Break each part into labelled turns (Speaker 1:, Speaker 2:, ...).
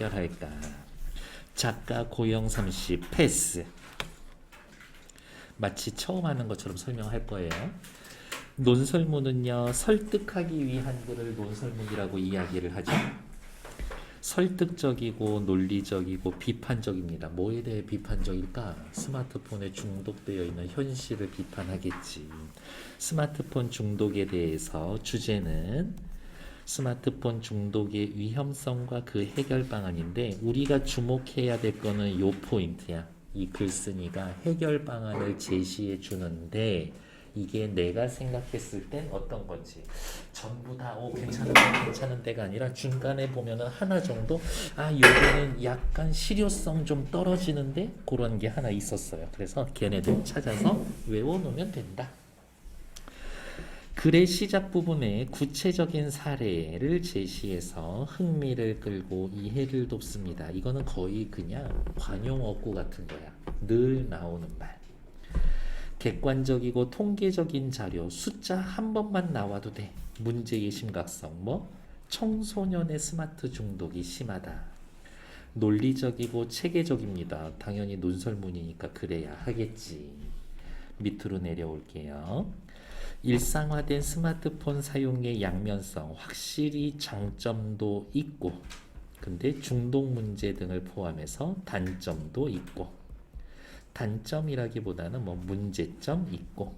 Speaker 1: 할까? 작가 고영삼 씨 패스. 마치 처음 하는 것처럼 설명할 거예요. 논설문은요, 설득하기 위한 글을 논설문이라고 이야기를 하죠. 설득적이고 논리적이고 비판적입니다. 뭐에 대해 비판적일까? 스마트폰에 중독되어 있는 현실을 비판하겠지. 스마트폰 중독에 대해서 주제는 스마트폰 중독의 위험성과 그 해결 방안인데, 우리가 주목해야 될 거는 요 포인트야. 이 글쓴이가 해결 방안을 제시해 주는데, 이게 내가 생각했을 땐 어떤 건지 전부 다 괜찮은 데가 아니라 중간에 보면은 하나 정도 요거는 약간 실효성 좀 떨어지는데 그런 게 하나 있었어요. 그래서 걔네들 찾아서 외워놓으면 된다. 글의 시작 부분에 구체적인 사례를 제시해서 흥미를 끌고 이해를 돕습니다. 이거는 거의 그냥 관용어구 같은 거야. 늘 나오는 말. 객관적이고 통계적인 자료, 숫자 한 번만 나와도 돼. 문제의 심각성, 청소년의 스마트 중독이 심하다. 논리적이고 체계적입니다. 당연히 논설문이니까 그래야 하겠지. 밑으로 내려올게요. 일상화된 스마트폰 사용의 양면성, 확실히 장점도 있고, 근데 중독 문제 등을 포함해서 단점도 있고, 단점이라기보다는 문제점 있고,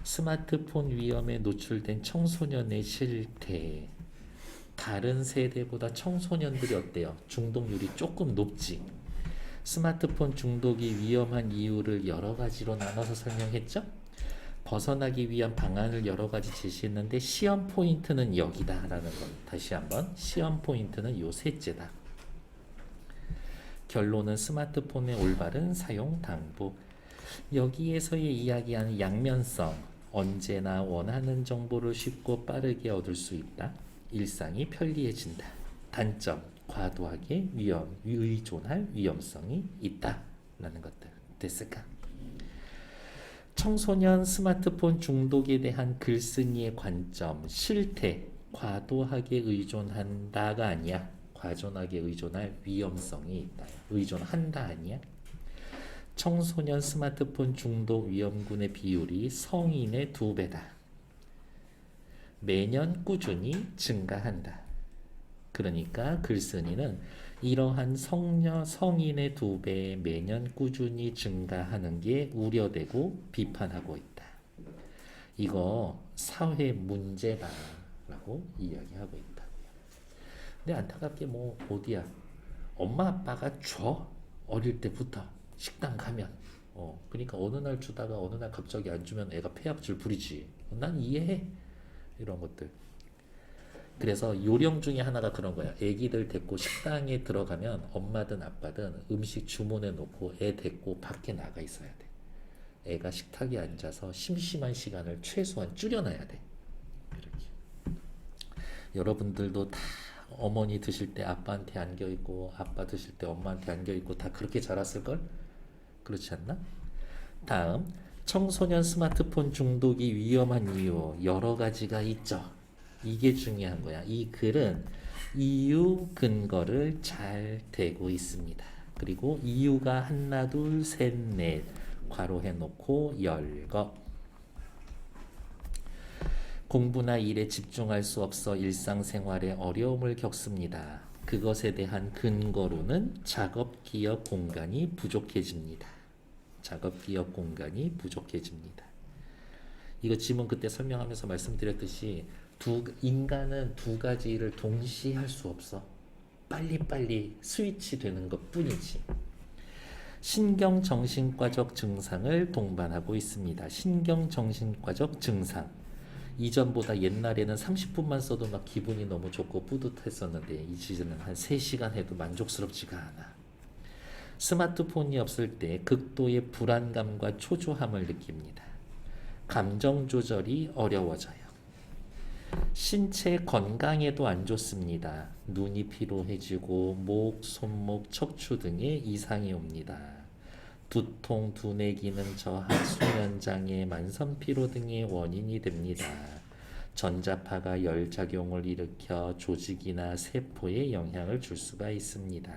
Speaker 1: 스마트폰 위험에 노출된 청소년의 실태, 다른 세대보다 청소년들이 어때요? 중독률이 조금 높지. 스마트폰 중독이 위험한 이유를 여러 가지로 나눠서 설명했죠? 벗어나기 위한 방안을 여러 가지 제시했는데 시험 포인트는 여기다라는 것. 다시 한번 시험 포인트는 요 셋째다. 결론은 스마트폰의 올바른 사용 당부. 여기에서의 이야기하는 양면성, 언제나 원하는 정보를 쉽고 빠르게 얻을 수 있다. 일상이 편리해진다. 단점, 과도하게 의존할 위험성이 있다. 라는 것들. 됐을까? 청소년 스마트폰 중독에 대한 글쓴이의 관점, 실태, 과도하게 의존한다가 아니야. 과도하게 의존할 위험성이 있다. 의존한다 아니야. 청소년 스마트폰 중독 위험군의 비율이 성인의 2배다. 매년 꾸준히 증가한다. 그러니까 글쓴이는 이러한 성인의 2배 매년 꾸준히 증가하는 게 우려되고 비판하고 있다. 이거 사회 문제다라고 이야기하고 있다. 근데 안타깝게 어디야? 엄마 아빠가 줘. 어릴 때부터 식당 가면. 그러니까 어느 날 주다가 어느 날 갑자기 안 주면 애가 폐압질 부리지. 난 이해해. 이런 것들. 그래서 요령 중에 하나가 그런 거야. 애기들 데리고 식당에 들어가면 엄마든 아빠든 음식 주문해 놓고 애 데리고 밖에 나가 있어야 돼. 애가 식탁에 앉아서 심심한 시간을 최소한 줄여놔야 돼. 이렇게. 여러분들도 다 어머니 드실 때 아빠한테 안겨있고 아빠 드실 때 엄마한테 안겨있고 다 그렇게 자랐을걸? 그렇지 않나? 다음, 청소년 스마트폰 중독이 위험한 이유 여러 가지가 있죠. 이게 중요한 거야. 이 글은 이유 근거를 잘 대고 있습니다. 그리고 이유가 하나 둘 셋 넷 괄호해 놓고 열거. 공부나 일에 집중할 수 없어 일상생활에 어려움을 겪습니다. 그것에 대한 근거로는 작업기억 공간이 부족해집니다. 작업기억 공간이 부족해집니다. 이거 지문 그때 설명하면서 말씀드렸듯이 인간은 2가지를 동시에 할 수 없어. 빨리빨리 스위치 되는 것 뿐이지. 신경정신과적 증상을 동반하고 있습니다. 신경정신과적 증상. 이전보다 옛날에는 30분만 써도 막 기분이 너무 좋고 뿌듯했었는데 이제는 한 3시간 해도 만족스럽지가 않아. 스마트폰이 없을 때 극도의 불안감과 초조함을 느낍니다. 감정 조절이 어려워져요. 신체 건강에도 안 좋습니다. 눈이 피로해지고 목, 손목, 척추 등에 이상이 옵니다. 두통, 두뇌 기능 저하, 수면장애, 만성피로 등의 원인이 됩니다. 전자파가 열작용을 일으켜 조직이나 세포에 영향을 줄 수가 있습니다.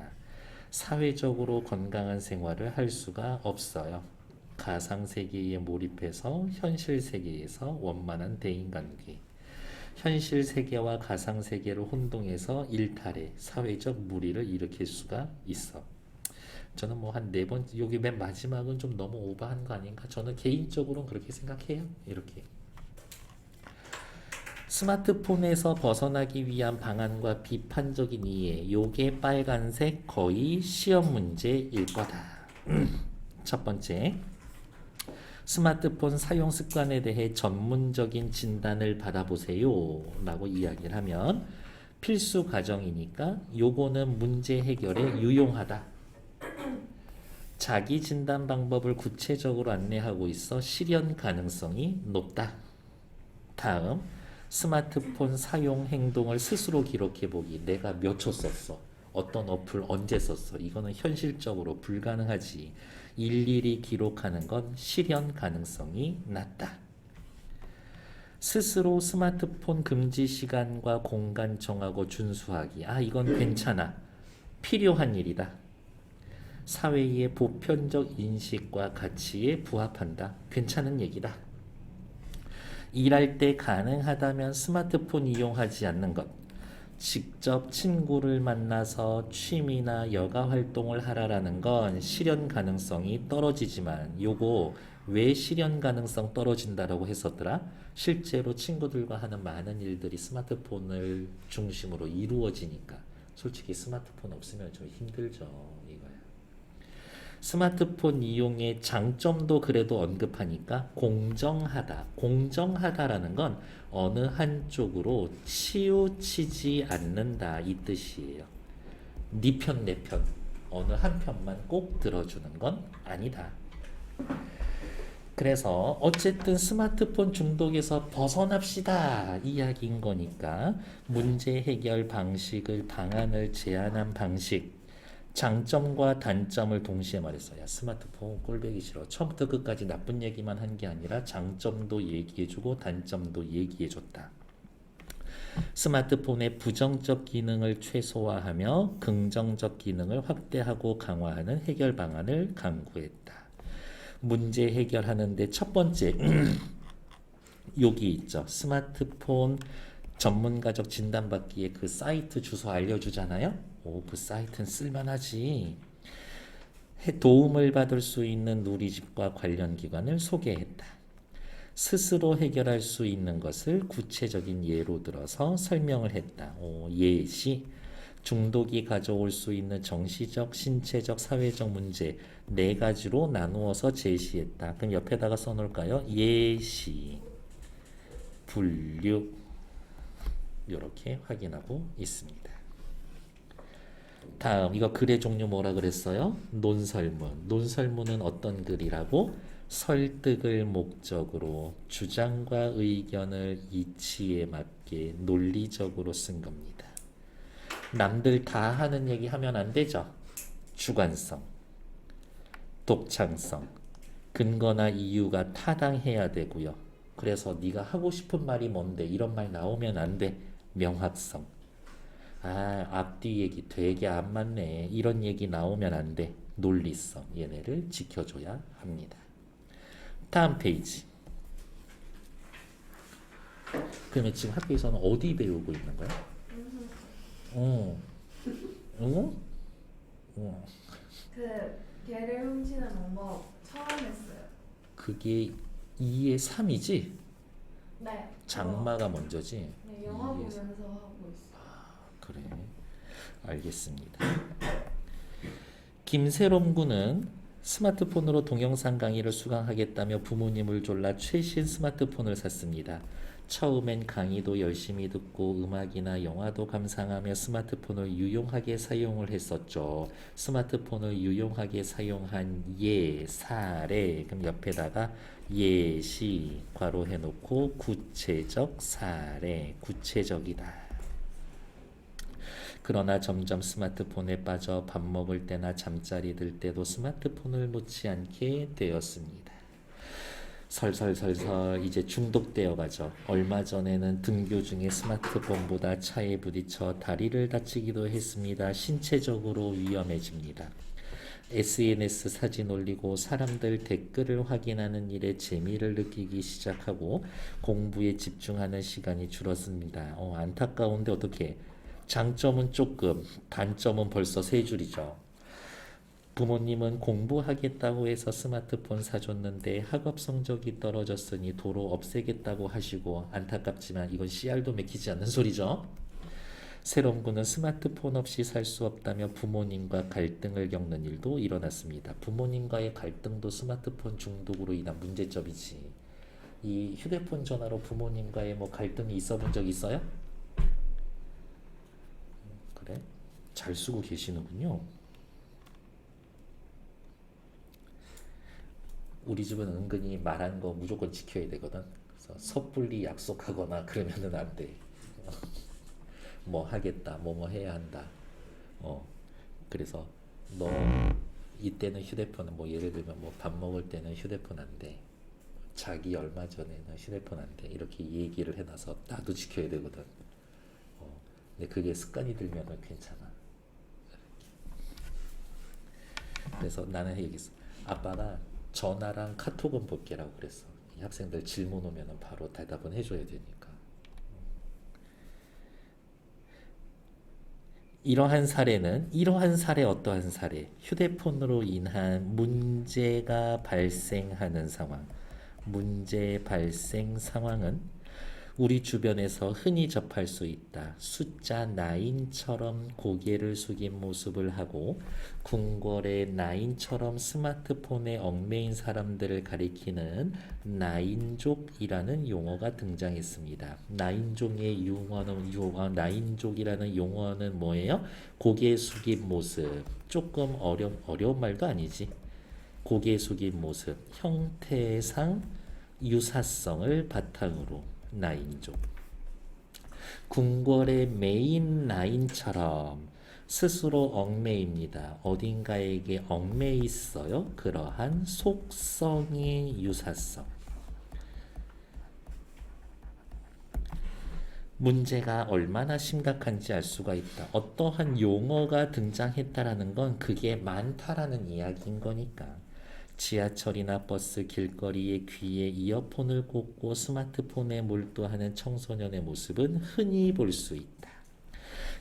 Speaker 1: 사회적으로 건강한 생활을 할 수가 없어요. 가상세계에 몰입해서 현실 세계에서 원만한 대인관계, 현실 세계와 가상 세계를 혼동해서 일탈해 사회적 무리를 일으킬 수가 있어. 저는 뭐 한 네 번, 여기 맨 마지막은 좀 너무 오버한 거 아닌가? 저는 개인적으로는 그렇게 생각해요. 이렇게. 스마트폰에서 벗어나기 위한 방안과 비판적인 이해, 요게 빨간색 거의 시험 문제일 거다. 첫 번째, 스마트폰 사용 습관에 대해 전문적인 진단을 받아보세요 라고 이야기를 하면 필수 과정이니까 요거는 문제 해결에 유용하다. 자기 진단 방법을 구체적으로 안내하고 있어 실현 가능성이 높다. 다음, 스마트폰 사용 행동을 스스로 기록해 보기. 내가 몇 초 썼어, 어떤 어플 언제 썼어, 이거는 현실적으로 불가능하지. 일일이 기록하는 건 실현 가능성이 낮다. 스스로 스마트폰 금지 시간과 공간 정하고 준수하기. 이건 괜찮아. 필요한 일이다. 사회의 보편적 인식과 가치에 부합한다. 괜찮은 얘기다. 일할 때 가능하다면 스마트폰 이용하지 않는 것. 직접 친구를 만나서 취미나 여가 활동을 하라라는 건 실현 가능성이 떨어지지만 요거 왜 실현 가능성 떨어진다라고 했었더라? 실제로 친구들과 하는 많은 일들이 스마트폰을 중심으로 이루어지니까 솔직히 스마트폰 없으면 좀 힘들죠. 이거야. 스마트폰 이용의 장점도 그래도 언급하니까 공정하다. 공정하다라는 건 어느 한쪽으로 치우치지 않는다 이 뜻이에요. 네 편 내 편 어느 한 편만 꼭 들어주는 건 아니다. 그래서 어쨌든 스마트폰 중독에서 벗어납시다 이야기인 거니까 문제 해결 방식을 방안을 제안한 방식, 장점과 단점을 동시에 말했어요. 스마트폰 꼴보기 싫어. 처음부터 끝까지 나쁜 얘기만 한 게 아니라 장점도 얘기해주고 단점도 얘기해줬다. 스마트폰의 부정적 기능을 최소화하며 긍정적 기능을 확대하고 강화하는 해결 방안을 강구했다. 문제 해결하는데 첫 번째 여기 있죠. 스마트폰 전문가적 진단받기에 그 사이트 주소 알려주잖아요. 그 사이트는 쓸만하지. 도움을 받을 수 있는 누리집과 관련 기관을 소개했다. 스스로 해결할 수 있는 것을 구체적인 예로 들어서 설명을 했다. 예시. 중독이 가져올 수 있는 정신적, 신체적, 사회적 문제 4가지로 나누어서 제시했다. 그럼 옆에다가 써놓을까요? 예시, 분류 이렇게 확인하고 있습니다. 다음 이거 글의 종류 뭐라 그랬어요? 논설문. 논설문은 어떤 글이라고? 설득을 목적으로 주장과 의견을 이치에 맞게 논리적으로 쓴 겁니다. 남들 다 하는 얘기 하면 안 되죠. 주관성, 독창성, 근거나 이유가 타당해야 되고요. 그래서 네가 하고 싶은 말이 뭔데 이런 말 나오면 안 돼. 명확성. 앞뒤 얘기 되게 안 맞네. 이런 얘기 나오면 안 돼. 논리성. 얘네를 지켜줘야 합니다. 다음 페이지. 그러면 지금 학교에서는 어디 배우고 있는 거야?
Speaker 2: 그 개를 훔치는 방법 처음 했어요.
Speaker 1: 그게 2의 3이지?
Speaker 2: 네.
Speaker 1: 장마가 먼저지?
Speaker 2: 네, 영화
Speaker 1: 2의
Speaker 2: 보면서 하고 있어요.
Speaker 1: 그래. 알겠습니다. 김세롬 군은 스마트폰으로 동영상 강의를 수강하겠다며 부모님을 졸라 최신 스마트폰을 샀습니다. 처음엔 강의도 열심히 듣고 음악이나 영화도 감상하며 스마트폰을 유용하게 사용을 했었죠. 스마트폰을 유용하게 사용한 사례. 그럼 옆에다가 예시 괄호 해놓고 구체적 사례. 구체적이다. 그러나 점점 스마트폰에 빠져 밥 먹을 때나 잠자리 들 때도 스마트폰을 놓지 않게 되었습니다. 설설설설 이제 중독되어 가죠. 얼마 전에는 등교 중에 스마트폰보다 차에 부딪혀 다리를 다치기도 했습니다. 신체적으로 위험해집니다. SNS 사진 올리고 사람들 댓글을 확인하는 일에 재미를 느끼기 시작하고 공부에 집중하는 시간이 줄었습니다. 안타까운데 어떻게? 장점은 조금, 단점은 벌써 세 줄이죠. 부모님은 공부하겠다고 해서 스마트폰 사줬는데 학업 성적이 떨어졌으니 도로 없애겠다고 하시고 안타깝지만 이건 씨알도 맥히지 않는 소리죠. 새롬군은 스마트폰 없이 살 수 없다며 부모님과 갈등을 겪는 일도 일어났습니다. 부모님과의 갈등도 스마트폰 중독으로 인한 문제점이지. 이 휴대폰 전화로 부모님과의 뭐 갈등이 있어 본 적 있어요? 그래? 잘 쓰고 계시는군요. 우리 집은 은근히 말한 거 무조건 지켜야 되거든. 그래서 섣불리 약속하거나 그러면은 안 돼. 뭐 하겠다, 뭐 해야 한다. 그래서 너 이때는 휴대폰은 뭐 예를 들면 뭐 밥 먹을 때는 휴대폰 안 돼. 자기 얼마 전에는 휴대폰 안 돼. 이렇게 얘기를 해놔서 나도 지켜야 되거든. 근데 그게 습관이 들면은 괜찮아. 그래서 나는 얘기했어. 아빠가 전화랑 카톡은 볼게라고 그랬어. 이 학생들 질문 오면은 바로 대답은 해줘야 되니까. 이러한 사례 어떠한 사례? 휴대폰으로 인한 문제가 발생하는 상황. 문제 발생 상황은 우리 주변에서 흔히 접할 수 있다. 숫자 9처럼 고개를 숙인 모습을 하고 궁궐의 9처럼 스마트폰에 얽매인 사람들을 가리키는 나인족이라는 용어가 등장했습니다. 나인족이라는 용어는 뭐예요? 고개 숙인 모습. 조금 어려운 말도 아니지. 고개 숙인 모습. 형태상 유사성을 바탕으로 나인족. 궁궐의 메인 나인처럼 스스로 얽매입니다. 어딘가에게 얽매 있어요. 그러한 속성의 유사성. 문제가 얼마나 심각한지 알 수가 있다. 어떠한 용어가 등장했다라는 건 그게 많다라는 이야기인 거니까. 지하철이나 버스 길거리에 귀에 이어폰을 꽂고 스마트폰에 몰두하는 청소년의 모습은 흔히 볼 수 있다.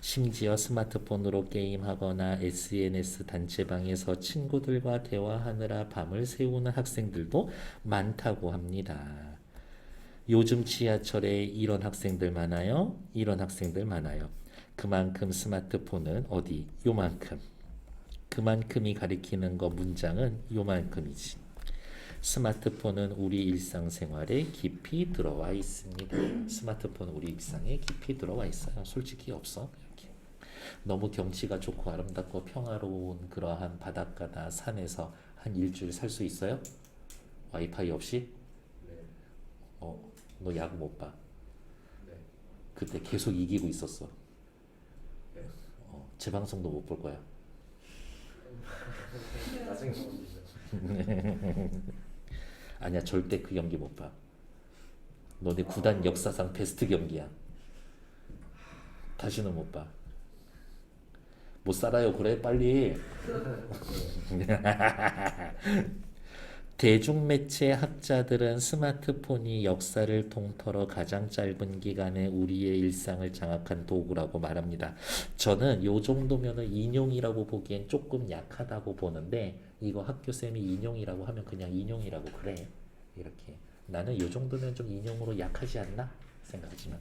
Speaker 1: 심지어 스마트폰으로 게임하거나 SNS 단체방에서 친구들과 대화하느라 밤을 새우는 학생들도 많다고 합니다. 요즘 지하철에 이런 학생들 많아요? 이런 학생들 많아요. 그만큼 스마트폰은 어디? 요만큼. 그만큼이 가리키는 거 문장은 요만큼이지. 스마트폰은 우리 일상생활에 깊이 들어와 있습니다. 스마트폰은 우리 일상에 깊이 들어와 있어요. 솔직히 없어. 이렇게. 너무 경치가 좋고 아름답고 평화로운 그러한 바닷가나 산에서 한 일주일 살 수 있어요? 와이파이 없이? 너 야구 못 봐? 그때 계속 이기고 있었어. 재방송도 못 볼 거야.
Speaker 3: 나중에
Speaker 1: 아니야, 절대 그 경기 못 봐. 너네 구단 역사상 베스트 경기야. 다시는 못 봐. 못 살아요. 그래 빨리. 대중매체 학자들은 스마트폰이 역사를 통틀어 가장 짧은 기간에 우리의 일상을 장악한 도구라고 말합니다. 저는 요 정도면은 인용이라고 보기엔 조금 약하다고 보는데 이거 학교쌤이 인용이라고 하면 그냥 인용이라고 그래. 이렇게. 나는 요 정도면 좀 인용으로 약하지 않나 생각하지만.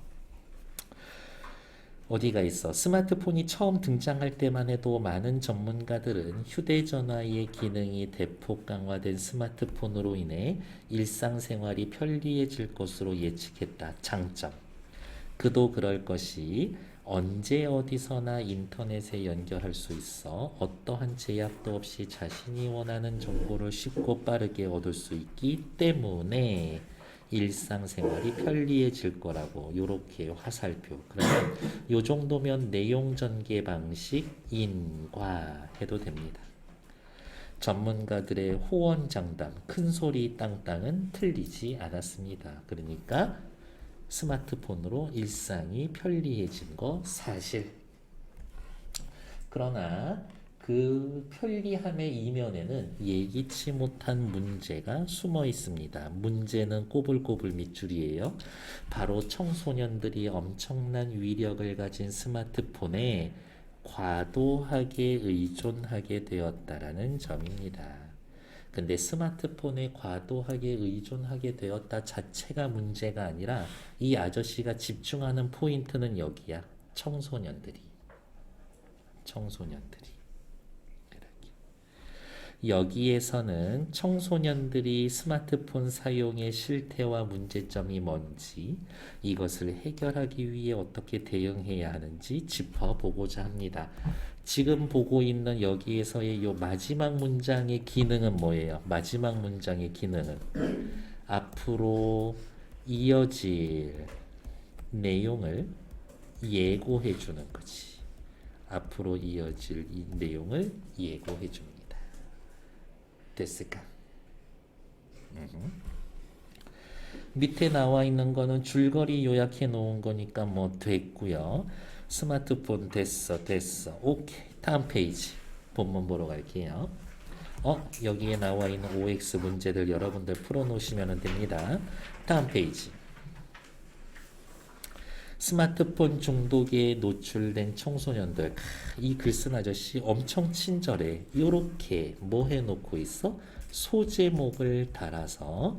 Speaker 1: 어디가 있어? 스마트폰이 처음 등장할 때만 해도 많은 전문가들은 휴대전화의 기능이 대폭 강화된 스마트폰으로 인해 일상생활이 편리해질 것으로 예측했다. 장점. 그도 그럴 것이 언제 어디서나 인터넷에 연결할 수 있어 어떠한 제약도 없이 자신이 원하는 정보를 쉽고 빠르게 얻을 수 있기 때문에 일상생활이 편리해질 거라고 요렇게 화살표. 그러면 요 정도면 내용 전개 방식 인과 해도 됩니다. 전문가들의 호언장담, 큰소리 땅땅은 틀리지 않았습니다. 그러니까 스마트폰으로 일상이 편리해진 거 사실. 그러나 그 편리함의 이면에는 예기치 못한 문제가 숨어 있습니다. 문제는 꼬불꼬불 밑줄이에요. 바로 청소년들이 엄청난 위력을 가진 스마트폰에 과도하게 의존하게 되었다라는 점입니다. 근데 스마트폰에 과도하게 의존하게 되었다 자체가 문제가 아니라 이 아저씨가 집중하는 포인트는 여기야. 청소년들이. 여기에서는 청소년들이 스마트폰 사용의 실태와 문제점이 뭔지, 이것을 해결하기 위해 어떻게 대응해야 하는지 짚어보고자 합니다. 지금 보고 있는 여기에서의 요 마지막 문장의 기능은 뭐예요? 마지막 문장의 기능은 앞으로 이어질 내용을 예고해 주는 거지. 앞으로 이어질 이 내용을 예고해 줍니다. 됐을까? 밑에 나와 있는 거는 줄거리 요약해 놓은 거니까 뭐 됐고요. 스마트폰 됐어. 오케이. 다음 페이지. 본문 보러 갈게요. 여기에 나와 있는 OX 문제들 여러분들 풀어 놓으시면 됩니다. 다음 페이지. 스마트폰 중독에 노출된 청소년들. 이 글 쓴 아저씨 엄청 친절해. 요렇게 뭐 해놓고 있어? 소제목을 달아서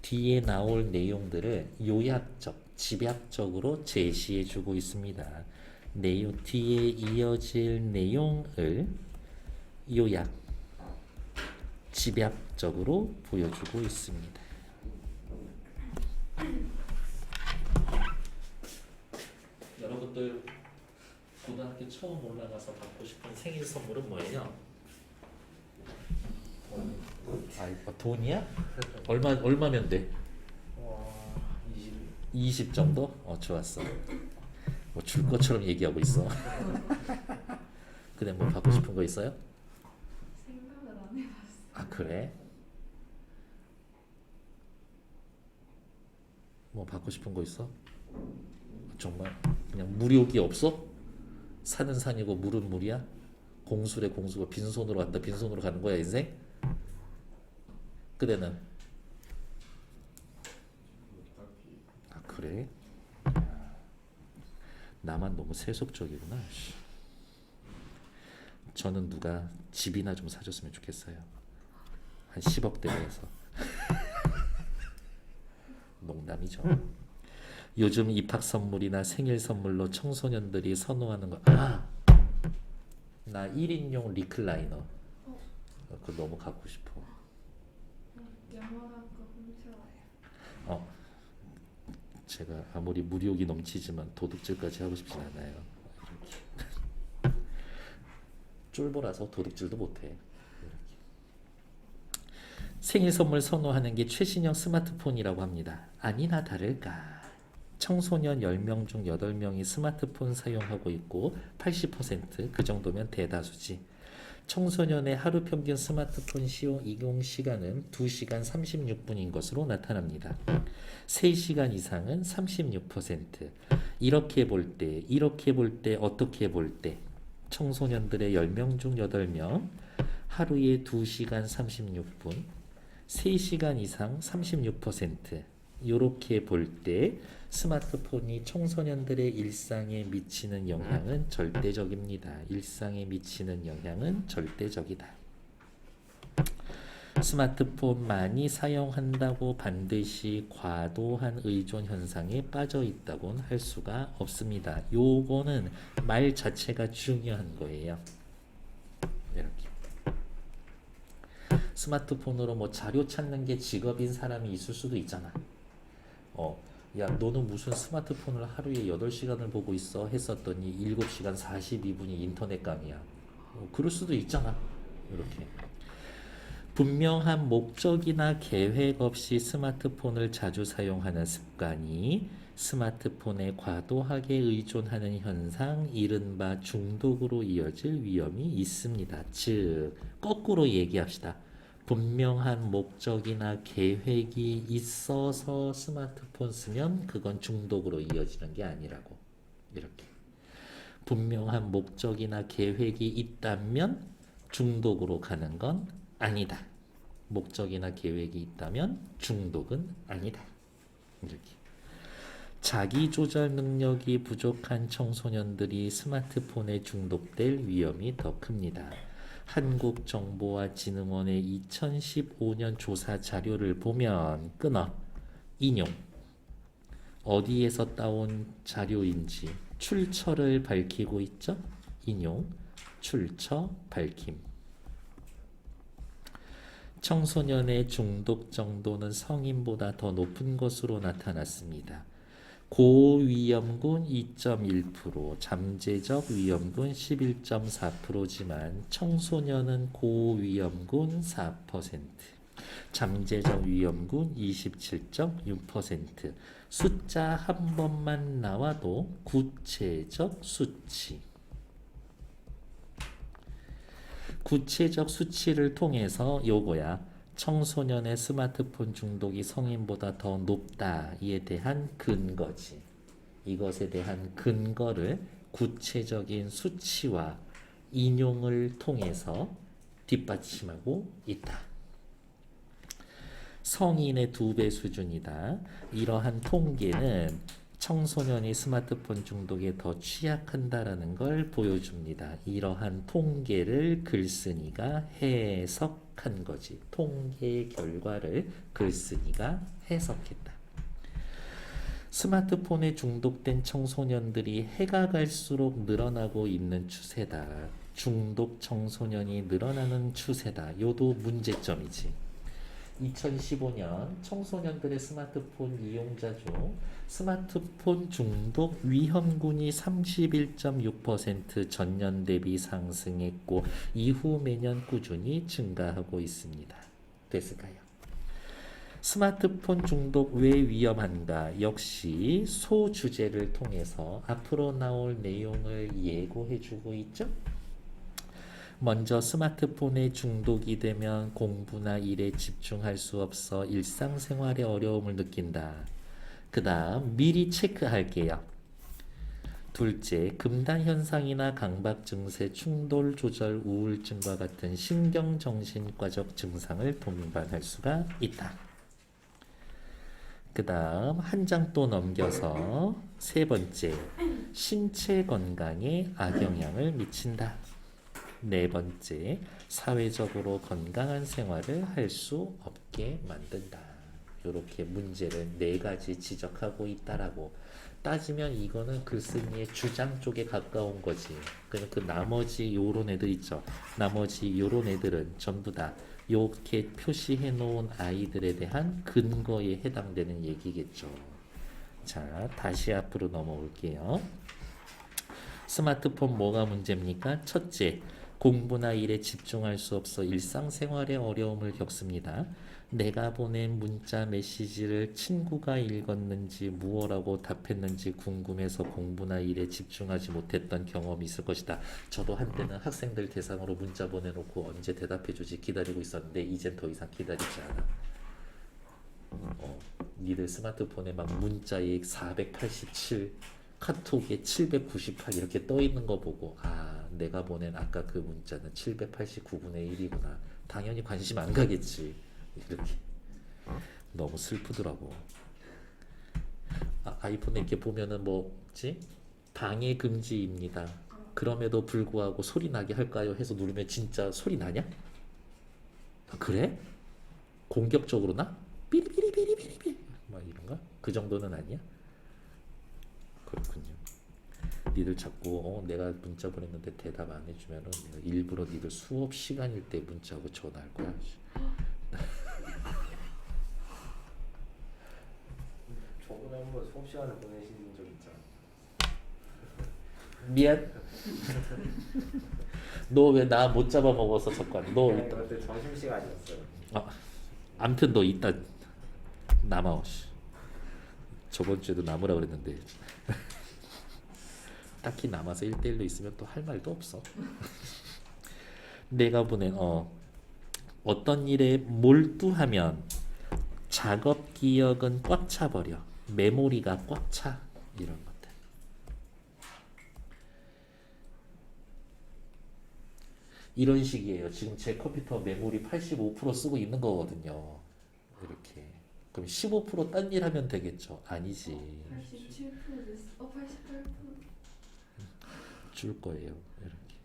Speaker 1: 뒤에 나올 내용들을 요약적, 집약적으로 제시해주고 있습니다. 뒤에 이어질 내용을 요약, 집약적으로 보여주고 있습니다. 여러분들 고등학교 처음 올라가서 받고 싶은 생일 선물은 뭐예요? 돈이야? 얼마면 돼? 20 정도? 좋았어. 뭐 줄 것처럼 얘기하고 있어. 근데 뭐 받고 싶은 거 있어요?
Speaker 2: 생각을 안 해봤어.
Speaker 1: 그래? 뭐 받고 싶은 거 있어? 정말 그냥 무력이 없어? 산은 산이고 물은 물이야? 공수래 공수고 빈손으로 간다 빈손으로 가는 거야 인생? 그대는? 그래? 나만 너무 세속적이구나. 저는 누가 집이나 좀 사줬으면 좋겠어요. 한 10억대 내에서. 농담이죠. 요즘 입학 선물이나 생일 선물로 청소년들이 선호하는 거. 나 1인용 리클라이너. 그거 너무 갖고 싶어.
Speaker 2: 영화관 거 훔쳐와요.
Speaker 1: 제가 아무리 무력이 넘치지만 도둑질까지 하고 싶진 않아요. 쫄보라서 도둑질도 못해. 생일 선물 선호하는 게 최신형 스마트폰이라고 합니다. 아니나 다를까. 청소년 10명 중 8명이 스마트폰 사용하고 있고 80%그 정도면 대다수지. 청소년의 하루 평균 스마트폰 이용 시간은 2시간 36분인 것으로 나타납니다. 3시간 이상은 36%. 이렇게 볼 때 어떻게 볼 때 청소년들의 10명 중 8명 하루에 2시간 36분 3시간 이상 36%. 이렇게 볼 때 스마트폰이 청소년들의 일상에 미치는 영향은 절대적입니다. 일상에 미치는 영향은 절대적이다. 스마트폰 많이 사용한다고 반드시 과도한 의존 현상에 빠져 있다고는 할 수가 없습니다. 요거는 말 자체가 중요한 거예요. 이렇게. 스마트폰으로 뭐 자료 찾는 게 직업인 사람이 있을 수도 있잖아. 야, 너는 무슨 스마트폰을 하루에 8시간을 보고 있어? 했었더니 7시간 42분이 인터넷 감이야. 그럴 수도 있잖아. 이렇게. 분명한 목적이나 계획 없이 스마트폰을 자주 사용하는 습관이 스마트폰에 과도하게 의존하는 현상, 이른바 중독으로 이어질 위험이 있습니다. 즉, 거꾸로 얘기합시다. 분명한 목적이나 계획이 있어서 스마트폰 쓰면 그건 중독으로 이어지는 게 아니라고. 이렇게. 분명한 목적이나 계획이 있다면 중독으로 가는 건 아니다. 목적이나 계획이 있다면 중독은 아니다. 이렇게. 자기 조절 능력이 부족한 청소년들이 스마트폰에 중독될 위험이 더 큽니다. 한국정보화진흥원의 2015년 조사 자료를 보면 끊어 인용 어디에서 따온 자료인지 출처를 밝히고 있죠? 인용 출처 밝힘. 청소년의 중독 정도는 성인보다 더 높은 것으로 나타났습니다. 고위험군 2.1%, 잠재적 위험군 11.4%지만 청소년은 고위험군 4%, 잠재적 위험군 27.6%. 숫자 한 번만 나와도 구체적 수치. 구체적 수치를 통해서 요거야. 청소년의 스마트폰 중독이 성인보다 더 높다에 대한 근거지. 이것에 대한 근거를 구체적인 수치와 인용을 통해서 뒷받침하고 있다. 성인의 2배 수준이다. 이러한 통계는 청소년이 스마트폰 중독에 더 취약한다라는 걸 보여줍니다. 이러한 통계를 글쓴이가 해석한 거지. 통계 결과를 글쓴이가 해석했다. 스마트폰에 중독된 청소년들이 해가 갈수록 늘어나고 있는 추세다. 중독 청소년이 늘어나는 추세다. 요도 문제점이지. 2015년 청소년들의 스마트폰 이용자 중 스마트폰 중독 위험군이 31.6% 전년 대비 상승했고 이후 매년 꾸준히 증가하고 있습니다. 됐을까요? 스마트폰 중독 왜 위험한가? 역시 소주제를 통해서 앞으로 나올 내용을 예고해주고 있죠? 먼저 스마트폰에 중독이 되면 공부나 일에 집중할 수 없어 일상생활에 어려움을 느낀다. 그 다음 미리 체크할게요. 둘째, 금단현상이나 강박 증세, 충돌 조절 우울증과 같은 신경정신과적 증상을 동반할 수가 있다. 그 다음 한 장 또 넘겨서 세 번째, 신체 건강에 악영향을 미친다. 네 번째, 사회적으로 건강한 생활을 할 수 없게 만든다. 이렇게 문제를 4가지 지적하고 있다라고 따지면 이거는 글쓴이의 주장 쪽에 가까운 거지. 그러면 그 나머지 요런 애들 있죠. 나머지 요런 애들은 전부 다 이렇게 표시해 놓은 아이들에 대한 근거에 해당되는 얘기겠죠. 자, 다시 앞으로 넘어올게요. 스마트폰 뭐가 문제입니까? 첫째, 공부나 일에 집중할 수 없어 일상생활에 어려움을 겪습니다. 내가 보낸 문자 메시지를 친구가 읽었는지 무엇라고 답했는지 궁금해서 공부나 일에 집중하지 못했던 경험이 있을 것이다. 저도 한때는 학생들 대상으로 문자 보내놓고 언제 대답해주지 기다리고 있었는데 이젠 더 이상 기다리지 않아. 니들 스마트폰에 막 문자에 487 카톡에 798 이렇게 떠 있는 거 보고 내가 보낸 아까 그 문자는 789분의 1이구나. 당연히 관심 안 가겠지. 이렇게 너무 슬프더라고. 아이폰에 이렇게 보면은 뭐지? 방해 금지입니다. 그럼에도 불구하고 소리 나게 할까요? 해서 누르면 진짜 소리 나냐? 그래? 공격적으로 나? 삐리삐리삐리삐리 막 이런가? 그 정도는 아니야? 그렇군요. 니들 자꾸 내가 문자 보냈는데 대답 안 해주면은 내가 일부러 니들 수업 시간일 때 문자하고 전화할 거야.
Speaker 3: 저번에 한번 수업 시간에 보내신 적 있잖아.
Speaker 1: 미안. 너 왜 나 못 잡아먹어서 잠깐. 너 이따.
Speaker 3: 그때 점심 시간이었어요.
Speaker 1: 암튼 너 이따 남아. 저번 주에도 남으라 그랬는데 딱히 남아서 1대1로 있으면 또 할 말도 없어. 내가 보낸 어떤 일에 몰두하면 작업 기억은 꽉 차버려. 메모리가 꽉 차. 이런 것들. 이런 식이에요. 지금 제 컴퓨터 메모리 85% 쓰고 있는 거거든요. 이렇게. 그럼 15%딴 일 하면 되겠죠? 아니지.
Speaker 2: 87% 됐어. 88%.
Speaker 1: 줄 거예요. 이렇게.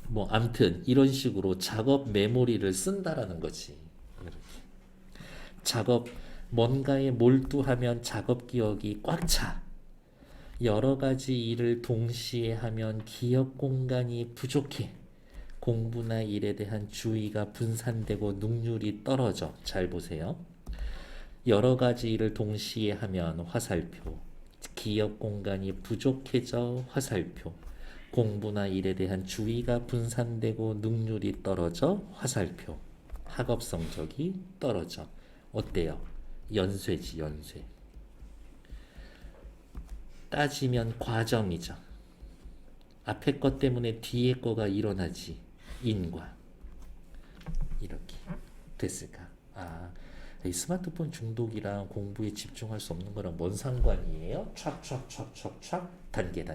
Speaker 1: 뭐 암튼 이런 식으로 작업 메모리를 쓴다라는 거지. 이렇게. 작업 뭔가에 몰두하면 작업 기억이 꽉 차. 여러 가지 일을 동시에 하면 기억 공간이 부족해. 공부나 일에 대한 주의가 분산되고 능률이 떨어져. 잘 보세요. 여러 가지 일을 동시에 하면 화살표. 기억 공간이 부족해져. 화살표. 공부나 일에 대한 주의가 분산되고 능률이 떨어져. 화살표. 학업 성적이 떨어져. 어때요? 연쇄지, 연쇄. 따지면 과정이죠. 앞에 것 때문에 뒤에 거가 일어나지. 인과. 이렇게 됐을까? 이 스마트폰 중독이랑 공부에 집중할 수 없는 거랑 뭔 상관이에요? 촥촥촥촥촥 단계.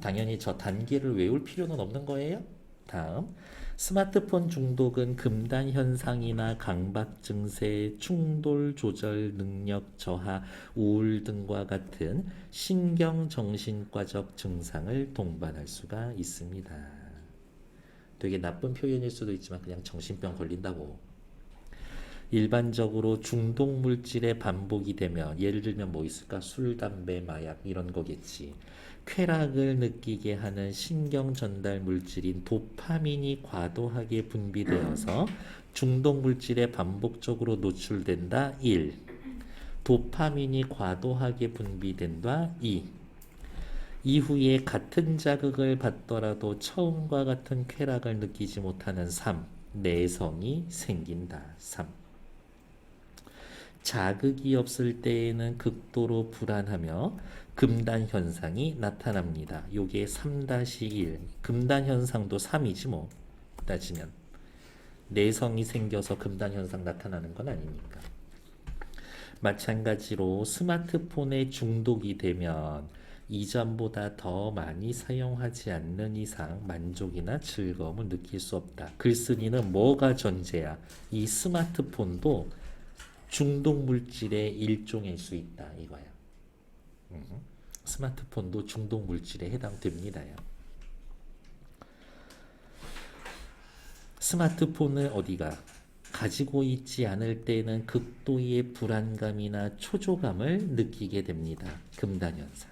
Speaker 1: 당연히 저 단계를 외울 필요는 없는 거예요. 다음, 스마트폰 중독은 금단 현상이나 강박 증세, 충돌 조절 능력 저하, 우울 등과 같은 신경 정신과적 증상을 동반할 수가 있습니다. 되게 나쁜 표현일 수도 있지만 그냥 정신병 걸린다고. 일반적으로 중독 물질의 반복이 되면, 예를 들면 뭐 있을까? 술, 담배, 마약 이런 거겠지. 쾌락을 느끼게 하는 신경 전달 물질인 도파민이 과도하게 분비되어서 중독 물질에 반복적으로 노출된다. 1. 도파민이 과도하게 분비된다. 2. 이후에 같은 자극을 받더라도 처음과 같은 쾌락을 느끼지 못하는 3. 내성이 생긴다. 3. 자극이 없을 때에는 극도로 불안하며 금단 현상이 나타납니다. 요게 3-1. 금단 현상도 3이지 뭐. 따지면. 내성이 생겨서 금단 현상 나타나는 건 아니니까. 마찬가지로 스마트폰에 중독이 되면 이전보다 더 많이 사용하지 않는 이상 만족이나 즐거움을 느낄 수 없다. 글쓴이는 뭐가 전제야? 이 스마트폰도 중독 물질의 일종일 수 있다. 이거야. 스마트폰도 중독 물질에 해당됩니다요. 스마트폰을 어디가 가지고 있지 않을 때는 극도의 불안감이나 초조감을 느끼게 됩니다. 금단 현상.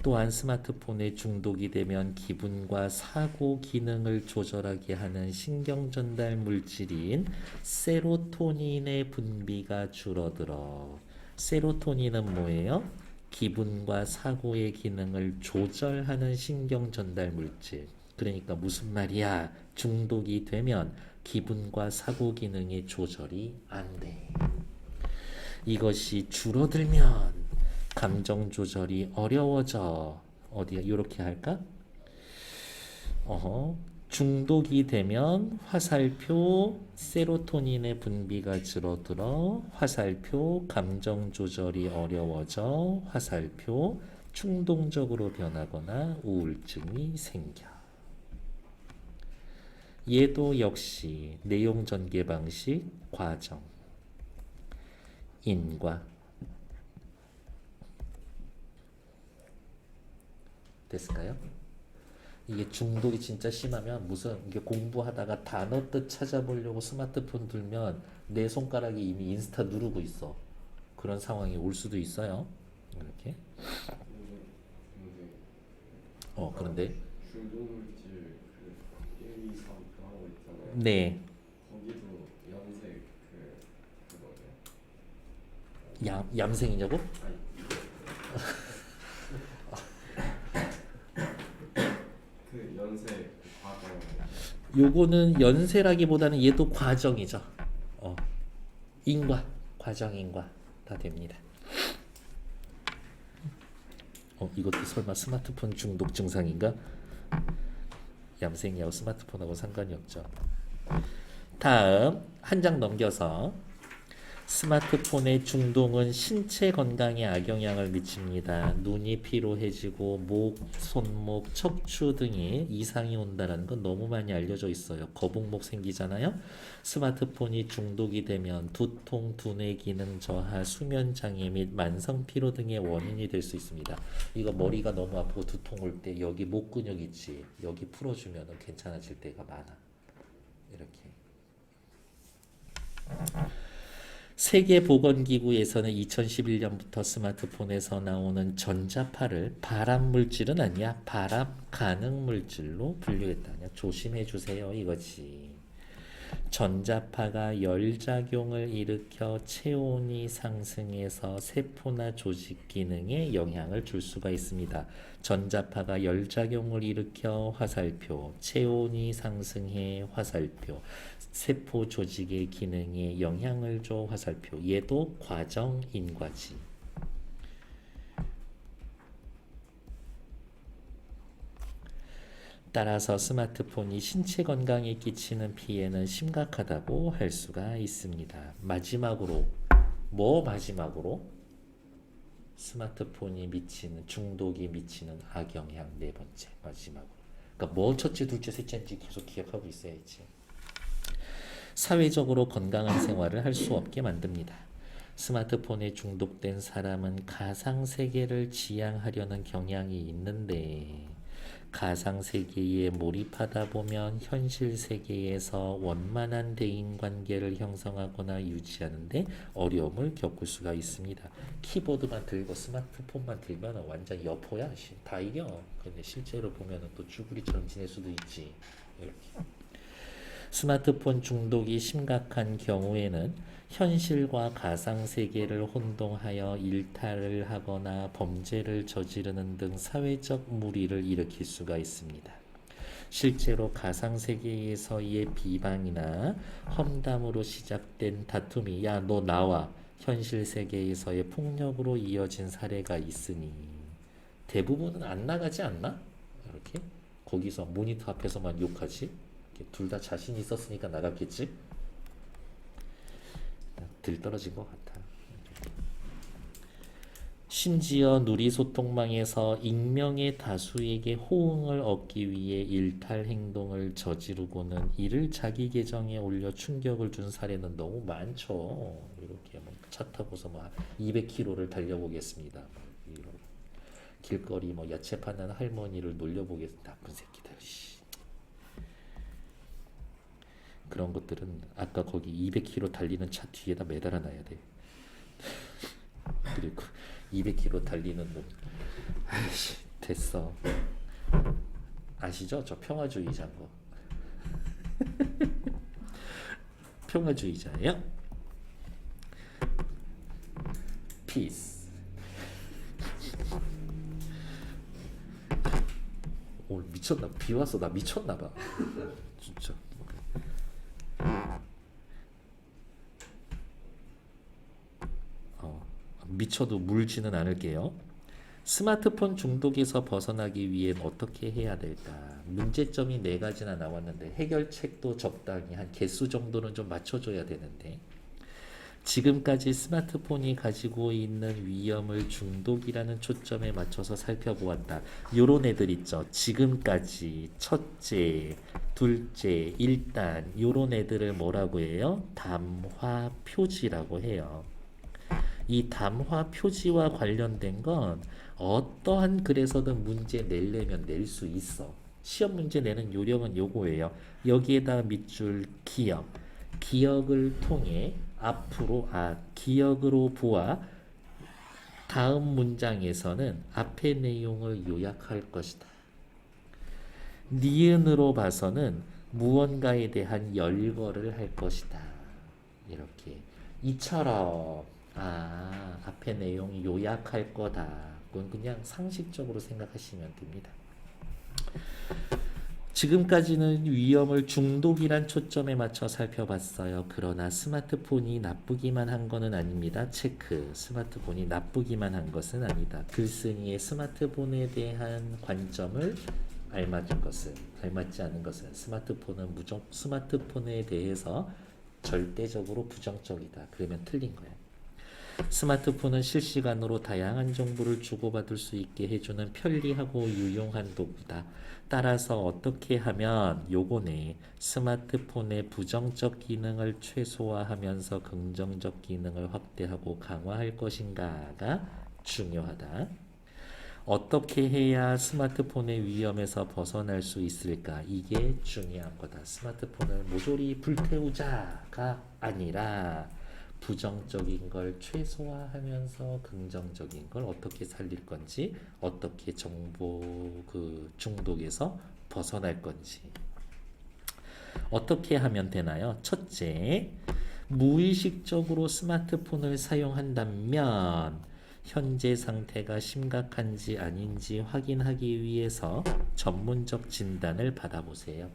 Speaker 1: 또한 스마트폰에 중독이 되면 기분과 사고 기능을 조절하게 하는 신경 전달 물질인 세로토닌의 분비가 줄어들어. 세로토닌은 뭐예요? 기분과 사고의 기능을 조절하는 신경 전달 물질. 그러니까 무슨 말이야? 중독이 되면 기분과 사고 기능의 조절이 안 돼. 이것이 줄어들면 감정 조절이 어려워져. 어디야? 이렇게 할까? 중독이 되면 화살표 세로토닌의 분비가 줄어들어. 화살표 감정 조절이 어려워져. 화살표 충동적으로 변하거나 우울증이 생겨. 얘도 역시 내용 전개 방식, 과정, 인과. 됐을까요? 이게 중독이 진짜 심하면 무슨 이게 공부하다가 단어 뜻 찾아보려고 스마트폰 들면 내 손가락이 이미 인스타 누르고 있어. 그런 상황이 올 수도 있어요. 이렇게. 그런데
Speaker 3: 중독물질 그 1, 2, 3 하고 있잖아요.
Speaker 1: 네.
Speaker 3: 거기도 염색 그거예요?
Speaker 1: 얌생이냐고?
Speaker 3: 아니. 그 연색 과정.
Speaker 1: 요거는 연세라기보다는 얘도 과정이죠. 인과, 과정인과 다 됩니다. 이것도 설마 스마트폰 중독 증상인가? 얌생이하고 스마트폰하고 상관이 없죠. 다음 한 장 넘겨서 스마트폰의 중독은 신체 건강에 악영향을 미칩니다. 눈이 피로해지고 목, 손목, 척추 등에 이상이 온다는 건 너무 많이 알려져 있어요. 거북목 생기잖아요. 스마트폰이 중독이 되면 두통, 두뇌 기능 저하, 수면 장애 및 만성 피로 등의 원인이 될 수 있습니다. 이거 머리가 너무 아프고 두통 올 때 여기 목 근육 있지. 여기 풀어주면 괜찮아질 때가 많아. 이렇게. 세계보건기구에서는 2011년부터 스마트폰에서 나오는 전자파를 발암물질은 아니야, 발암 가능 물질로 분류했다. 조심해 주세요 이거지. 전자파가 열작용을 일으켜 체온이 상승해서 세포나 조직 기능에 영향을 줄 수가 있습니다. 전자파가 열작용을 일으켜 화살표, 체온이 상승해 화살표, 세포 조직의 기능에 영향을 줘 화살표. 얘도 과정인과지. 따라서 스마트폰이 신체 건강에 끼치는 피해는 심각하다고 할 수가 있습니다. 마지막으로 스마트폰이 미치는 중독이 미치는 악영향 네 번째 마지막으로. 그러니까 뭐 첫째, 둘째, 셋째인지 계속 기억하고 있어야지. 사회적으로 건강한 생활을 할 수 없게 만듭니다. 스마트폰에 중독된 사람은 가상세계를 지향하려는 경향이 있는데 가상세계에 몰입하다 보면 현실 세계에서 원만한 대인관계를 형성하거나 유지하는데 어려움을 겪을 수가 있습니다. 키보드만 들고 스마트폰만 들면 완전 여포야. 다 이겨. 근데 실제로 보면 또 쭈구리처럼 지낼 수도 있지. 이렇게. 스마트폰 중독이 심각한 경우에는 현실과 가상세계를 혼동하여 일탈을 하거나 범죄를 저지르는 등 사회적 무리를 일으킬 수가 있습니다. 실제로 가상세계에서의 비방이나 험담으로 시작된 다툼이 야, 너 나와 현실 세계에서의 폭력으로 이어진 사례가 있으니 대부분은 안 나가지 않나? 이렇게 거기서 모니터 앞에서만 욕하지? 둘 다 자신 있었으니까 나갔겠지? 들떨어진 것 같아. 심지어 누리소통망에서 익명의 다수에게 호응을 얻기 위해 일탈 행동을 저지르고는 이를 자기 계정에 올려 충격을 준 사례는 너무 많죠. 이렇게 뭐 차 타고서 막 200km를 달려보겠습니다. 길거리 뭐 야채 파는 할머니를 놀려보겠습니다. 나쁜 새끼들. 그런 것들은 아까 거기 200km 달리는 차 뒤에다 매달아 놔야 돼. 그리고 200km 달리는 놈. 아이씨, 됐어. 아시죠? 저 평화주의자인 거. 평화주의자예요. 피스. 오늘 미쳤나? 비 와서 나 미쳤나 봐. 진짜. 미쳐도 물지는 않을게요. 스마트폰 중독에서 벗어나기 위해 어떻게 해야 될까? 문제점이 4가지나 나왔는데 해결책도 적당히 한 개수 정도는 좀 맞춰줘야 되는데 지금까지 스마트폰이 가지고 있는 위험을 중독이라는 초점에 맞춰서 살펴보았다. 요런 애들 있죠. 지금까지 첫째, 둘째, 일단 요런 애들을 뭐라고 해요? 담화 표지라고 해요. 이 담화 표지와 관련된 건 어떠한 글에서든 문제 내려면 낼 수 있어. 시험 문제 내는 요령은 요거예요. 여기에다 밑줄 기억. 기억을 통해 앞으로 기억으로 보아 다음 문장에서는 앞의 내용을 요약할 것이다. 니은으로 봐서는 무언가에 대한 열거를 할 것이다. 이렇게 이처럼 앞의 내용 요약할 거다. 그건 그냥 상식적으로 생각하시면 됩니다. 지금까지는 위험을 중독이란 초점에 맞춰 살펴봤어요. 그러나 스마트폰이 나쁘기만 한 것은 아닙니다. 체크. 스마트폰이 나쁘기만 한 것은 아니다. 글쓴이의 스마트폰에 대한 관점을 알맞지 않은 것은 스마트폰에 대해서 절대적으로 부정적이다. 그러면 틀린 거야. 스마트폰은 실시간으로 다양한 정보를 주고받을 수 있게 해주는 편리하고 유용한 도구다. 따라서 어떻게 하면 요거네. 스마트폰의 부정적 기능을 최소화하면서 긍정적 기능을 확대하고 강화할 것인가가 중요하다. 어떻게 해야 스마트폰의 위험에서 벗어날 수 있을까? 이게 중요한 거다. 스마트폰을 모조리 불태우자가 아니라 부정적인 걸 최소화하면서 긍정적인 걸 어떻게 살릴 건지, 어떻게 정보 중독에서 벗어날 건지. 어떻게 하면 되나요? 첫째, 무의식적으로 스마트폰을 사용한다면 현재 상태가 심각한지 아닌지 확인하기 위해서 전문적 진단을 받아보세요.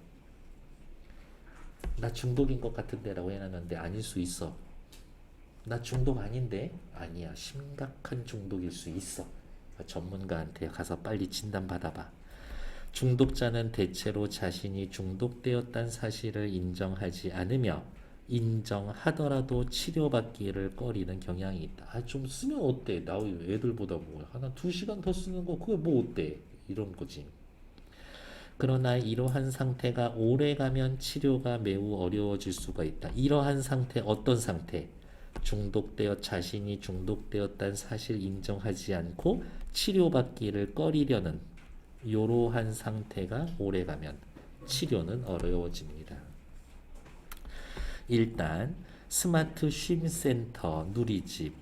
Speaker 1: 나 중독인 것 같은데 라고 해놨는데 아닐 수 있어. 나 중독 아닌데? 아니야. 심각한 중독일 수 있어. 전문가한테 가서 빨리 진단 받아봐. 중독자는 대체로 자신이 중독되었다는 사실을 인정하지 않으며 인정하더라도 치료받기를 꺼리는 경향이 있다. 좀 쓰면 어때? 나 애들보다 뭐 하나 2시간 더 쓰는 거 그게 뭐 어때? 이런 거지. 그러나 이러한 상태가 오래가면 치료가 매우 어려워질 수가 있다. 이러한 상태 어떤 상태? 자신이 중독되었다는 사실 인정하지 않고 치료받기를 꺼리려는 이러한 상태가 오래가면 치료는 어려워집니다. 일단 스마트 쉼센터 누리집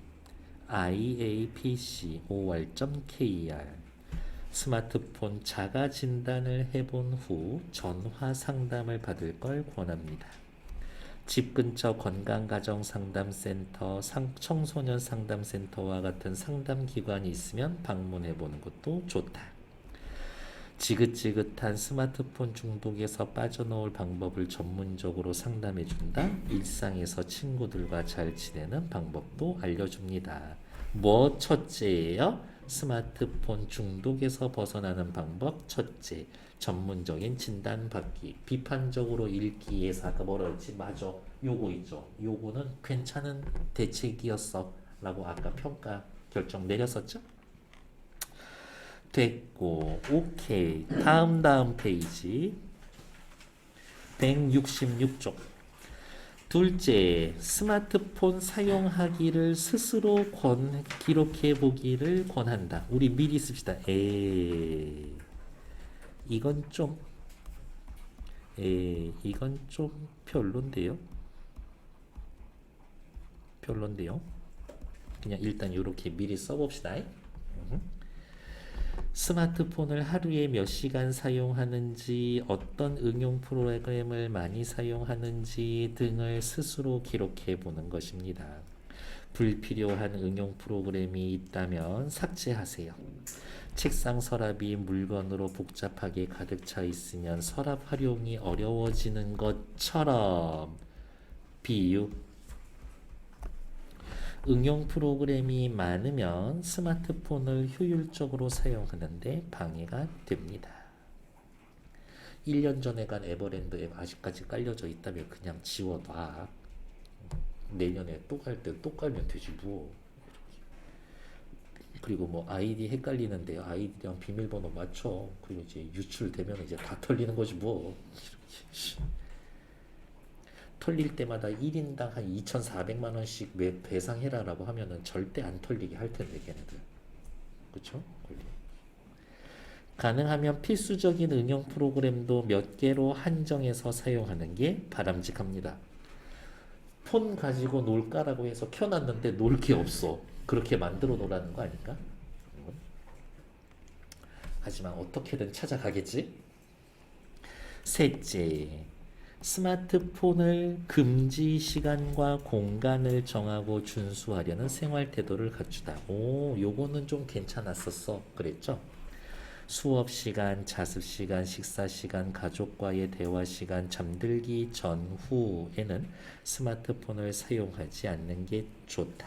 Speaker 1: iapc5r.kr 스마트폰 자가 진단을 해본 후 전화 상담을 받을 걸 권합니다. 집 근처 건강가정상담센터, 청소년 상담센터와 같은 상담기관이 있으면 방문해 보는 것도 좋다. 지긋지긋한 스마트폰 중독에서 빠져나올 방법을 전문적으로 상담해준다. 일상에서 친구들과 잘 지내는 방법도 알려줍니다. 뭐 첫째예요? 스마트폰 중독에서 벗어나는 방법 첫째. 전문적인 진단받기. 비판적으로 읽기에서 아까 뭐라 했지? 맞아. 요거 있죠. 요거는 괜찮은 대책이었어. 라고 아까 평가 결정 내렸었죠? 됐고. 오케이. 다음 페이지. 166쪽. 둘째, 스마트폰 사용하기를 스스로 기록해 보기를 권한다. 우리 미리 씁시다. 이건 좀 별론데요. 그냥 일단 이렇게 미리 써봅시다. 스마트폰을 하루에 몇 시간 사용하는지, 어떤 응용 프로그램을 많이 사용하는지 등을 스스로 기록해 보는 것입니다. 불필요한 응용 프로그램이 있다면 삭제하세요. 책상 서랍이 물건으로 복잡하게 가득 차 있으면 서랍 활용이 어려워지는 것처럼 비유. 응용 프로그램이 많으면 스마트폰을 효율적으로 사용하는데 방해가 됩니다. 1년 전에 간 에버랜드 앱 아직까지 깔려져 있다면 그냥 지워놔. 내년에 또 갈 때 또 깔면 되지 뭐. 그리고 뭐 아이디 헷갈리는데 아이디랑 비밀번호 맞춰. 그리고 이제 유출되면 이제 다 털리는 거지 뭐. 털릴 때마다 1인당 한 2,400만 원씩 매 배상해라라고 하면은 절대 안 털리게 할 텐데 걔네들. 그렇죠? 가능하면 필수적인 응용 프로그램도 몇 개로 한정해서 사용하는 게 바람직합니다. 폰 가지고 놀까라고 해서 켜놨는데 놀 게 없어. 그렇게 만들어 놓으라는 거 아닌가? 하지만 어떻게든 찾아가겠지? 셋째, 스마트폰을 금지 시간과 공간을 정하고 준수하려는 생활 태도를 갖추다. 요거는 좀 괜찮았었어. 그랬죠? 수업 시간, 자습 시간, 식사 시간, 가족과의 대화 시간, 잠들기 전후에는 스마트폰을 사용하지 않는 게 좋다.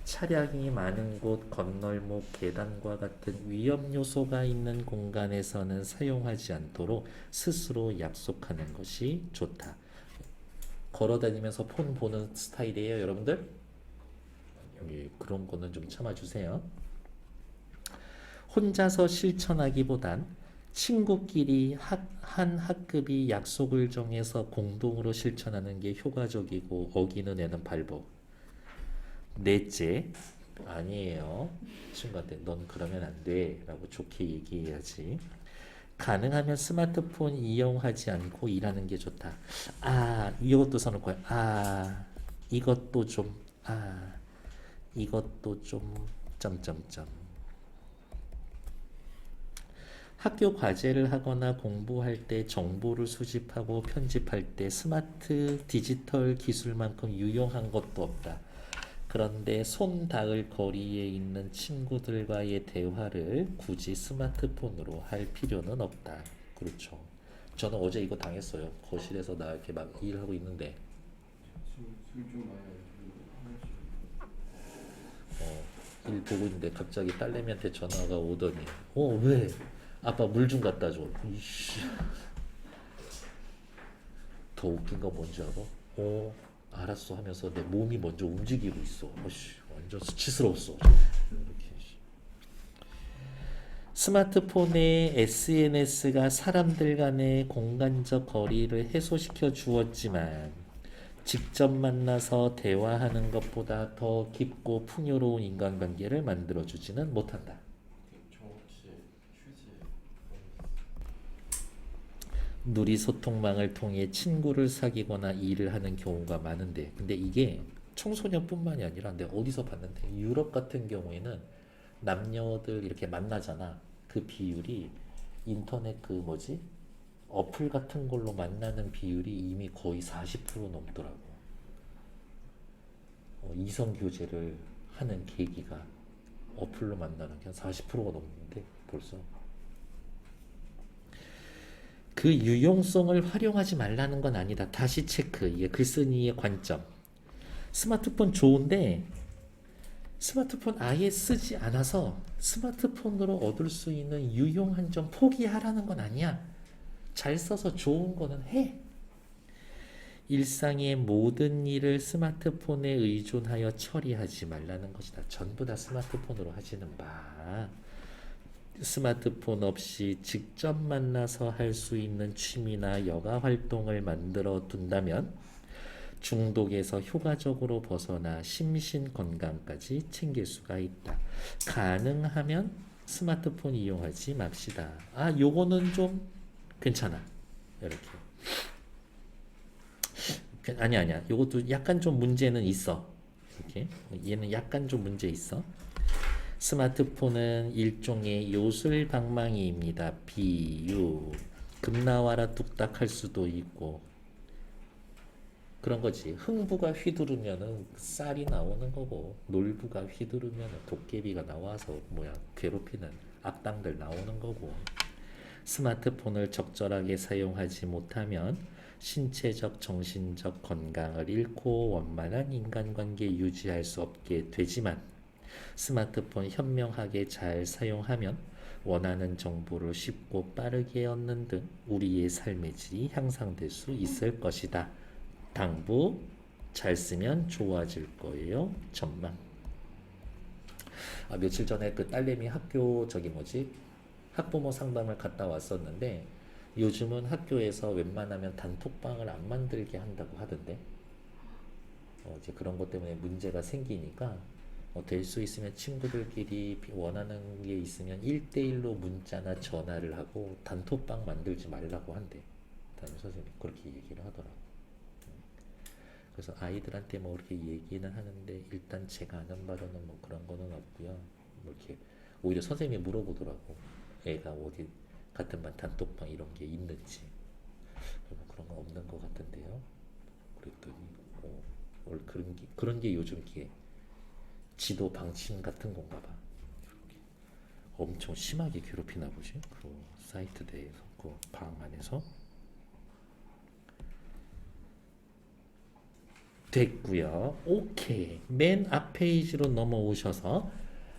Speaker 1: 차량이 많은 곳, 건널목, 계단과 같은 위험 요소가 있는 공간에서는 사용하지 않도록 스스로 약속하는 것이 좋다. 걸어 다니면서 폰 보는 스타일이에요, 여러분들? 예, 그런 거는 좀 참아주세요. 혼자서 실천하기보단 친구끼리 한 학급이 약속을 정해서 공동으로 실천하는 게 효과적이고 어기는 애는 발복. 넷째, 아니에요. 친구한테 넌 그러면 안 돼 라고 좋게 얘기해야지. 가능하면 스마트폰 이용하지 않고 일하는 게 좋다. 아, 이것도 써놓고요. 아, 이것도 좀, 아, 이것도 좀, 점점점. 학교 과제를 하거나 공부할 때 정보를 수집하고 편집할 때 스마트 디지털 기술만큼 유용한 것도 없다. 그런데 손 닿을 거리에 있는 친구들과의 대화를 굳이 스마트폰으로 할 필요는 없다. 그렇죠. 저는 어제 이거 당했어요. 거실에서 나 이렇게 막 일하고 있는데
Speaker 3: 술좀 많이
Speaker 1: 일 보고 있는데 갑자기 딸내미한테 전화가 오더니 왜? 아빠 물 좀 갖다 줘. 이씨. 더 웃긴 거 뭔지 알아? 알았어 하면서 내 몸이 먼저 움직이고 있어. 완전 수치스러웠어. 이렇게. 스마트폰의 SNS가 사람들 간의 공간적 거리를 해소시켜 주었지만 직접 만나서 대화하는 것보다 더 깊고 풍요로운 인간관계를 만들어주지는 못한다.
Speaker 3: 정치 휴지
Speaker 1: 누리 소통망을 통해 친구를 사귀거나 일을 하는 경우가 많은데, 근데 이게 청소년뿐만이 아니라 내가 어디서 봤는데 유럽 같은 경우에는 남녀들 이렇게 만나잖아. 그 비율이 인터넷 어플 같은 걸로 만나는 비율이 이미 거의 40% 넘더라고. 이성 교제를 하는 계기가 어플로 만나는 게 한 40%가 넘는데 벌써. 그 유용성을 활용하지 말라는 건 아니다. 다시 체크. 이게 글쓴이의 관점. 스마트폰 좋은데 스마트폰 아예 쓰지 않아서 스마트폰으로 얻을 수 있는 유용한 점 포기하라는 건 아니야. 잘 써서 좋은 거는 해. 일상의 모든 일을 스마트폰에 의존하여 처리하지 말라는 것이다. 전부 다 스마트폰으로 하지는 마. 스마트폰 없이 직접 만나서 할 수 있는 취미나 여가 활동을 만들어 둔다면 중독에서 효과적으로 벗어나 심신 건강까지 챙길 수가 있다. 가능하면 스마트폰 이용하지 맙시다. 요거는 좀 괜찮아. 이렇게. 아니야. 요것도 약간 좀 문제는 있어. 이렇게. 얘는 약간 좀 문제 있어. 스마트폰은 일종의 요술방망이입니다. 비유. 금나와라 뚝딱 할 수도 있고 그런 거지. 흥부가 휘두르면은 쌀이 나오는 거고 놀부가 휘두르면은 도깨비가 나와서 괴롭히는 악당들 나오는 거고. 스마트폰을 적절하게 사용하지 못하면 신체적, 정신적 건강을 잃고 원만한 인간관계 유지할 수 없게 되지만 스마트폰 현명하게 잘 사용하면 원하는 정보를 쉽고 빠르게 얻는 등 우리의 삶의 질이 향상될 수 있을 것이다. 당부 잘 쓰면 좋아질 거예요. 전망. 며칠 전에 그 딸내미 학교 학부모 상담을 갔다 왔었는데 요즘은 학교에서 웬만하면 단톡방을 안 만들게 한다고 하던데 이제 그런 것 때문에 문제가 생기니까 될 수 있으면 친구들끼리 원하는 게 있으면 1대1로 문자나 전화를 하고 단톡방 만들지 말라고 한대. 담임 선생님이 그렇게 얘기를 하더라고. 그래서 아이들한테 그렇게 얘기는 하는데 일단 제가 아는 바로는 그런 거는 없고요. 이렇게 오히려 선생님이 물어보더라고. 애가 어디 같은 반 단톡방 이런 게 있는지. 그런 건 없는 것 같은데요. 그랬더니 원래 그런 게 요즘 기회. 지도 방침 같은 건가 봐. 엄청 심하게 괴롭히나 보지. 그 사이트 내에서 그 방 안에서. 됐고요. 오케이. 맨 앞 페이지로 넘어오셔서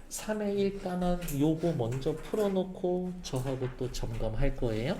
Speaker 1: 3의 1단원 요거 먼저 풀어놓고 저하고 또 점검할 거예요.